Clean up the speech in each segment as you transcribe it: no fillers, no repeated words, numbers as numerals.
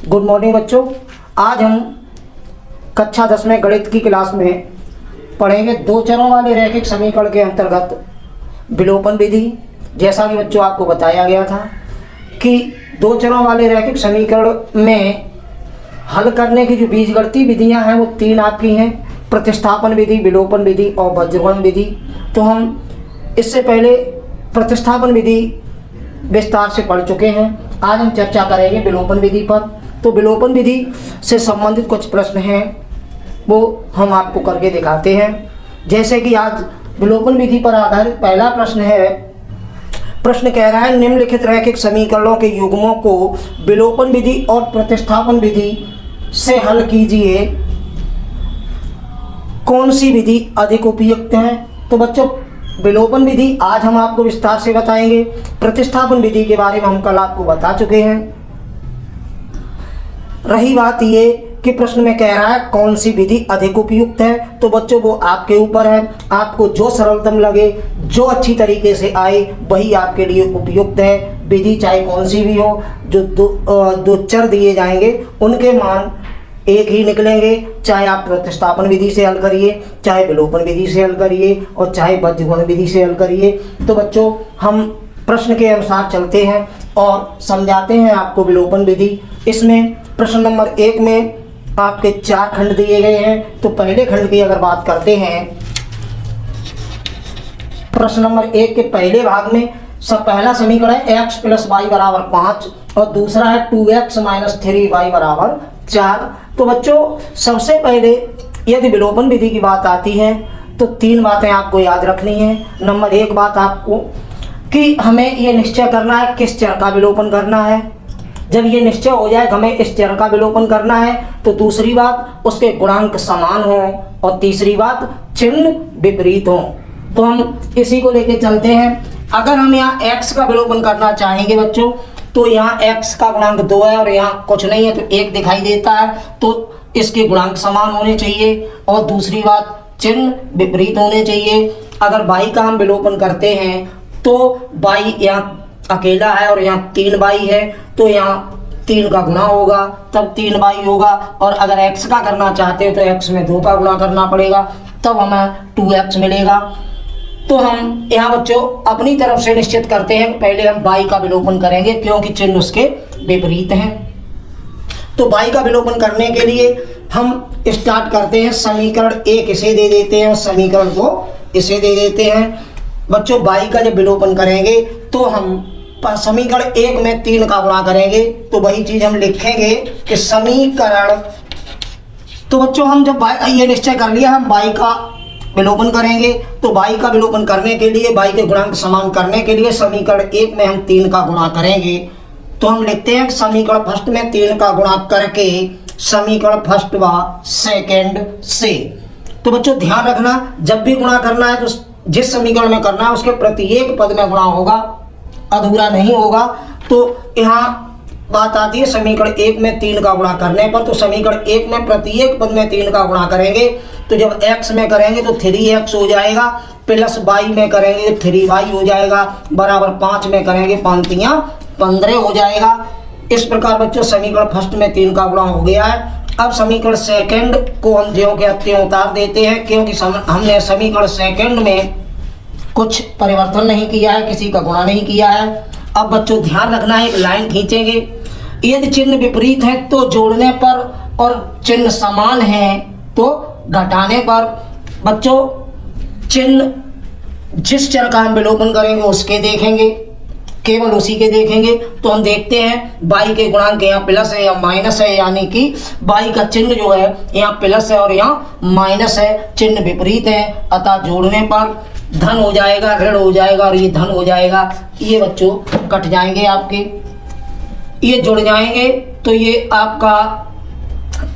Good morning बच्चों। आज हम कक्षा 10 में गणित की क्लास में पढ़ेंगे दो चरों वाले रैखिक समीकरण के अंतर्गत विलोपन विधि। जैसा कि बच्चों आपको बताया गया था कि दो चरों वाले रैखिक समीकरण में हल करने की जो बीजगणितीय विधियां हैं वो तीन आपकी हैं: प्रतिस्थापन विधि, विलोपन विधि और वज्रगुणन विधि। तो हम इससे पहले प्रतिस्थापन विधि विस्तार से पढ़ चुके हैं। आज हम चर्चा करेंगे विलोपन विधि पर। तो विलोपन विधि से संबंधित कुछ प्रश्न हैं वो हम आपको करके दिखाते हैं। जैसे कि आज विलोपन विधि पर आधारित पहला प्रश्न है। प्रश्न कह रहा है निम्नलिखित रैखिक समीकरणों के युग्मों को विलोपन विधि और प्रतिस्थापन विधि से हल कीजिए, कौन सी विधि अधिक उपयुक्त है। तो बच्चों विलोपन विधि आज हम आपको विस्तार से बताएंगे। प्रतिस्थापन विधि के बारे में हम कल आपको बता चुके हैं। रही बात ये कि प्रश्न में कह रहा है कौन सी विधि अधिक उपयुक्त है, तो बच्चों वो आपके ऊपर है। आपको जो सरलतम लगे, जो अच्छी तरीके से आए, वही आपके लिए उपयुक्त है। विधि चाहे कौन सी भी हो, जो दो चर दिए जाएंगे उनके मान एक ही निकलेंगे। चाहे आप प्रतिस्थापन विधि से हल करिए, चाहे विलोपन विधि से हल करिए और चाहे वज्रगुणन विधि से हल करिए। तो बच्चों हम प्रश्न के अनुसार चलते हैं और समझाते हैं आपको विलोपन विधि। इसमें प्रश्न नंबर 1 में आपके 4 खंड दिए गए हैं। तो पहले खंड की अगर बात करते हैं, प्रश्न नंबर 1 के पहले भाग में पहला समीकरण है x + y = 5 और दूसरा है 2x - 3y = 4। तो बच्चों सबसे पहले यदि विलोपन विधि की बात आती है तो 3 बातें आपको याद रखनी है। नंबर 1 बात आपको कि हमें ये निश्चय करना है किस चर का विलोपन करना है। जब ये निश्चय हो जाए हमें इस चर का विलोपन करना है तो दूसरी बात उसके गुणांक समान हो और तीसरी बात चिन्ह विपरीत हो। तो हम इसी को लेके चलते हैं। अगर हम यहाँ x का विलोपन करना चाहेंगे बच्चों तो यहाँ x का गुणांक 2 है और यहाँ कुछ नहीं है तो 1 दिखाई देता है, तो इसके गुणांक समान होने चाहिए। और दूसरी बात चिन्ह विपरीत होने चाहिए। अगर y का हम विलोपन करते हैं तो y यहाँ अकेला है और यहाँ 3y है तो यहाँ 3 का गुणा होगा तब 3y होगा। और अगर x का करना चाहते हो तो x में 2 का गुणा करना पड़ेगा तब हमें 2x मिलेगा। तो हम यहाँ बच्चों अपनी तरफ से निश्चित करते हैं पहले हम y का विलोपन करेंगे क्योंकि चिन्ह उसके विपरीत हैं। तो y का विलोपन करने के लिए हम स्टार्ट करते हैं। समीकरण 1 इसे दे देते हैं और समीकरण 2 इसे दे देते हैं। बच्चों y का जब विलोपन करेंगे तो हम समीकरण 1 में 3 का गुणा करेंगे तो वही चीज हम लिखेंगे कि समीकरण। तो बच्चों हम जब ये निश्चय कर लिया हम y का विलोपन करेंगे तो y का विलोपन करने के लिए y के गुणांक समान करने के लिए समीकरण 1 में हम 3 का गुणा करेंगे। तो हम लिखते हैं समीकरण फर्स्ट में 3 का गुणा करके समीकरण फर्स्ट व सेकेंड से। तो बच्चों ध्यान रखना जब भी गुणा करना है तो जिस समीकरण में करना है उसके प्रत्येक पद में गुणा होगा, अधूरा नहीं होगा। तो यहाँ बात आती है समीकरण 1 में 3 का गुणा करने पर। तो समीकरण 1 में प्रत्येक पद में 3 का गुणा करेंगे तो जब x में करेंगे तो 3x हो जाएगा, प्लस y में करेंगे तो 3y हो जाएगा, बराबर 5 में करेंगे 5 तियां 15 हो जाएगा। इस प्रकार बच्चों समीकरण फर्स्ट में 3 का गुणा हो गया है। अब समीकरण सेकंड को हम ज्यों के त्यों उतार देते हैं क्योंकि हमने समीकरण सेकंड में कुछ परिवर्तन नहीं किया है, किसी का गुणा नहीं किया है। अब बच्चों ध्यान रखना है, एक लाइन खींचेंगे। यदि चिन्ह विपरीत है तो जोड़ने पर और चिन्ह समान है तो घटाने पर। बच्चों चिन्ह जिस चर का हम विलोपन करेंगे उसके देखेंगे, केवल उसी के देखेंगे। तो हम देखते हैं y के गुणांक यहाँ प्लस है या माइनस है, यानी कि y का चिन्ह जो है यहाँ प्लस है और यहाँ माइनस है, चिन्ह विपरीत है। अतः जोड़ने पर धन हो जाएगा, ऋण हो जाएगा और ये धन हो जाएगा। ये बच्चों कट जाएंगे आपके, ये जुड़ जाएंगे तो ये आपका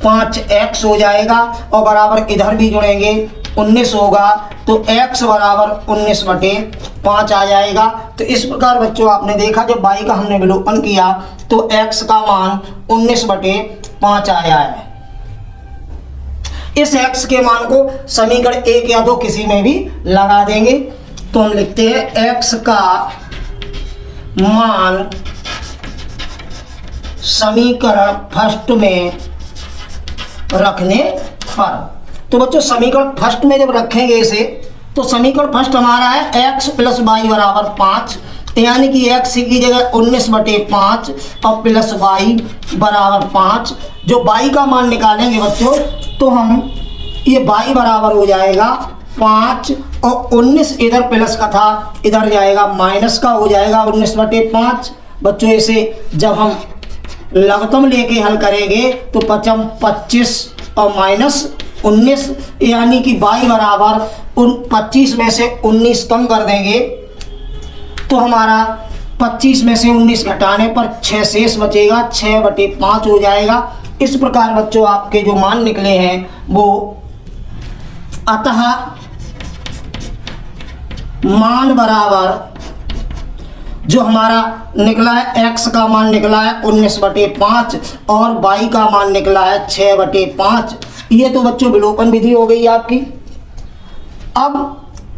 5x हो जाएगा और बराबर इधर भी जुड़ेंगे 19 होगा तो x बराबर 19/5 आ जाएगा। तो इस प्रकार बच्चों आपने देखा जब y का हमने विलोपन किया तो x का मान 19/5 आया है। इस x के मान को समीकरण 1 या 2 किसी में भी लगा देंगे। तो हम लिखते हैं x का मान समीकरण फर्स्ट में रखने पर। तो बच्चों समीकरण फर्स्ट में जब रखेंगे इसे, तो समीकरण फर्स्ट हमारा है x प्लस वाई बराबर 5, यानी कि x की जगह 19/5 और प्लस वाई बराबर 5। जो y का मान निकालेंगे बच्चों, तो हम ये y बराबर हो जाएगा 5 और 19 इधर प्लस का था, इधर जाएगा माइनस का, हो जाएगा 19/5। बच्चों इसे जब हम लघुत्तम लेके हल करेंगे तो 25 और माइनस 19, यानी कि y बराबर 25 में से 19 कम कर देंगे तो हमारा 25 में से 19 घटाने पर 6 शेष बचेगा, 6/5 हो जाएगा। इस प्रकार बच्चों आपके जो मान निकले हैं वो, अतः मान बराबर जो हमारा निकला है x का मान निकला है 19/5 और y का मान निकला है 6/5। ये तो बच्चों विलोपन विधि हो गई आपकी। अब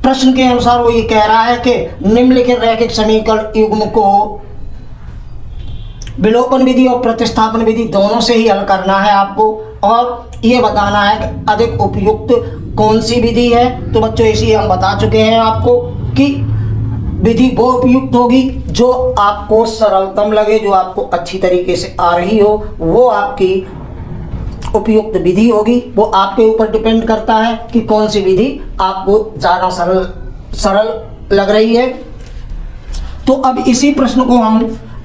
प्रश्न के अनुसार वो ये कह रहा है कि निम्नलिखित रैखिक समीकरण युग्म को विलोपन विधि और प्रतिस्थापन विधि दोनों से ही हल करना है आपको, और ये बताना है कि अधिक उपयुक्त कौन सी विधि है। तो बच्चों इसी हम बता चुके हैं आपको कि विधि वो उपयुक्त होगी जो आपको सरलतम लगे, जो आपको अच्छी तरीके से आ रही हो, वो आपकी उपयुक्त विधि होगी। वो आपके ऊपर डिपेंड करता है कि कौन सी विधि आपको ज़्यादा सरल लग रही है। तो अब इसी प्रश्न को हम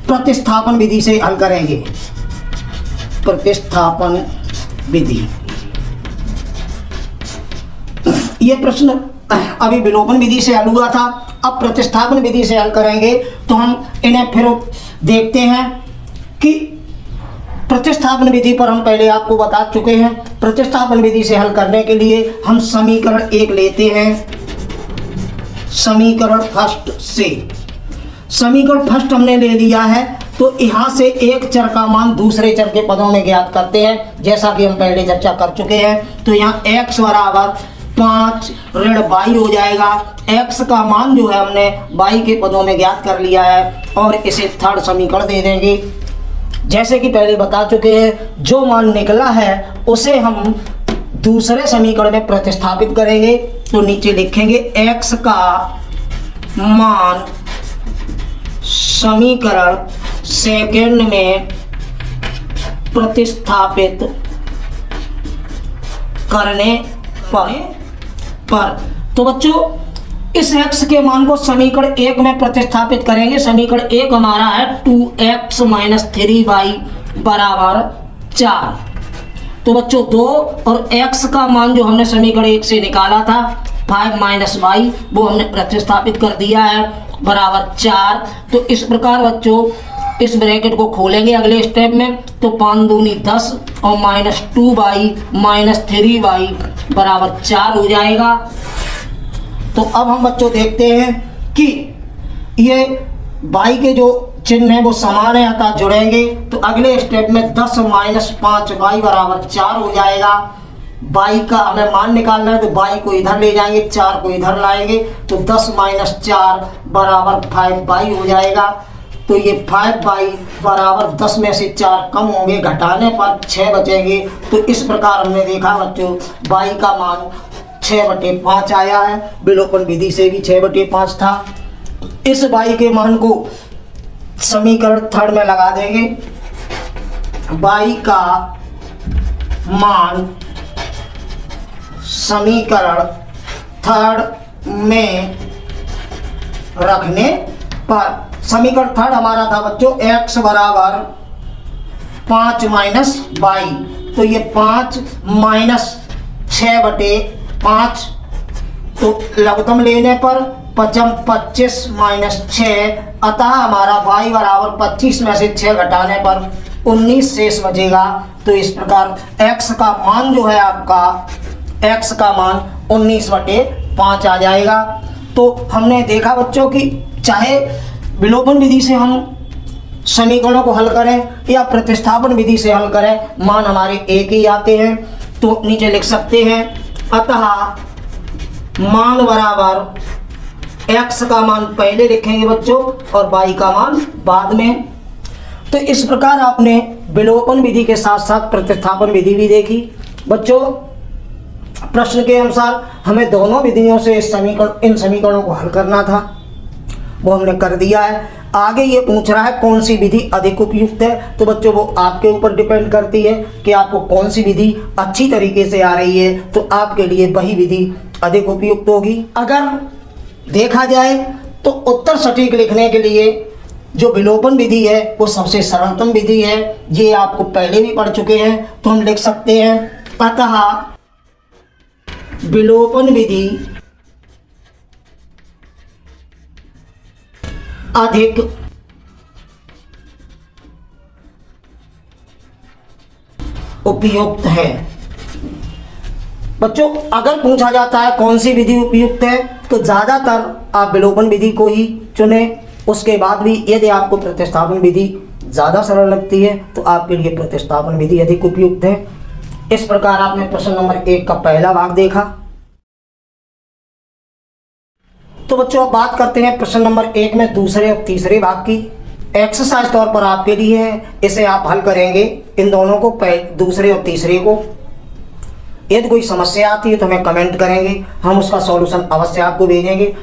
प्रतिस्थापन विधि से हल करेंगे। प्रतिस्थापन विधि, ये प्रश्न अभी विलोपन विधि से हल हुआ था, अब प्रतिस्थापन विधि से हल करेंगे। तो हम इन्हें फिर देखते हैं कि प्रतिस्थापन विधि पर हम पहले आपको बता चुके हैं। प्रतिस्थापन विधि से हल करने के लिए हम समीकरण 1 लेते हैं। समीकरण फर्स्ट से, समीकरण फर्स्ट हमने ले लिया है, तो यहाँ से एक चर का मान दूसरे चर के पदों में ज्ञात करते हैं, जैसा कि हम पहले चर्चा कर चुके हैं। तो यहाँ x बराबर 5 ऋण y हो जाएगा। x का मान जो है हमने y के पदों में ज्ञात कर लिया है और इसे थर्ड समीकरण दे देंगे। जैसे कि पहले बता चुके हैं, जो मान निकला है उसे हम दूसरे समीकरण में प्रतिस्थापित करेंगे। तो नीचे लिखेंगे x का मान समीकरण सेकंड में प्रतिस्थापित करने पर। तो बच्चों इस x के मान को समीकरण 1 में प्रतिस्थापित करेंगे। समीकरण 1 हमारा है 2x - 3y बराबर 4। तो बच्चों 2 और x का मान जो हमने समीकरण 1 से निकाला था 5 - y, वो हमने प्रतिस्थापित कर दिया है बराबर 4। तो इस प्रकार बच्चों इस ब्रैकेट को खोलेंगे अगले स्टेप में, तो 5 दूनी 10 और -2y - 3y बराबर 4 हो जाएगा। तो अब हम बच्चों देखते हैं कि ये y के जो चिन्ह है वो समान है, अतः जुड़ेंगे। तो अगले स्टेप में 10 - 5y बराबर 4 हो जाएगा। y का हमें मान निकालना है, तो y को इधर ले जाएंगे, 4 को इधर लाएंगे, तो 10 - 4 बराबर 5y हो जाएगा। तो ये 5y बराबर 10 में से 4 कम होंगे, घटाने पर 6 बचेंगे। तो इस प्रकार हमने देखा बच्चों y का मान 6/5 आया है। विलोपन विधि से भी 6/5 था। इस y के मान को समीकरण थर्ड में लगा देंगे। y का मान समीकरण थर्ड में रखने पर, समीकरण थर्ड हमारा था बच्चों x बराबर 5 - y। तो ये 5 - 6/5, तो लघुत्तम लेने पर 25 - 6, अतः हमारा y बराबर 25 में से 6 घटाने पर 19 शेष बचेगा। तो इस प्रकार x का मान जो है आपका, x का मान 19/5 आ जाएगा। तो हमने देखा बच्चों कि चाहे विलोपन विधि से हम समीकरणों को हल करें या प्रतिस्थापन विधि से हल करें, मान हमारे एक ही आते हैं। तो नीचे लिख सकते हैं, अतः मान बराबर x का मान पहले लिखेंगे बच्चों और y का मान बाद में। तो इस प्रकार आपने विलोपन विधि के साथ साथ प्रतिस्थापन विधि भी देखी। बच्चों, प्रश्न के अनुसार हमें दोनों विधियों से इन समीकरणों को हल करना था, वो हमने कर दिया है। आगे ये पूछ रहा है कौन सी विधि अधिक उपयुक्त है। तो बच्चों, वो आपके ऊपर डिपेंड करती है कि आपको कौन सी विधि अच्छी तरीके से आ रही है, तो आपके लिए वही विधि अधिक उपयुक्त होगी। अगर देखा जाए तो उत्तर सटीक लिखने के लिए जो विलोपन विधि है वो सबसे सरलतम विधि है। ये आपको पहले भी पढ़ चुके हैं, तो हम लिख सकते हैं अतः विलोपन विधि अधिक उपयुक्त है। बच्चों, अगर पूछा जाता है कौन सी विधि उपयुक्त है, तो ज़्यादातर आप विलोपन विधि को ही चुने। उसके बाद भी यदि आपको प्रतिस्थापन विधि ज़्यादा सरल लगती है तो आपके लिए प्रतिस्थापन विधि अधिक उपयुक्त है। इस प्रकार आपने प्रश्न नंबर 1 का पहला भाग देखा। तो बच्चों, अब बात करते हैं प्रश्न नंबर 1 में दूसरे और तीसरे भाग की। एक्सरसाइज तौर पर आपके लिए है, इसे आप हल करेंगे इन दोनों को, दूसरे और तीसरे को। यदि कोई समस्या आती है तो हमें कमेंट करेंगे, हम उसका सॉल्यूशन अवश्य आपको भेजेंगे।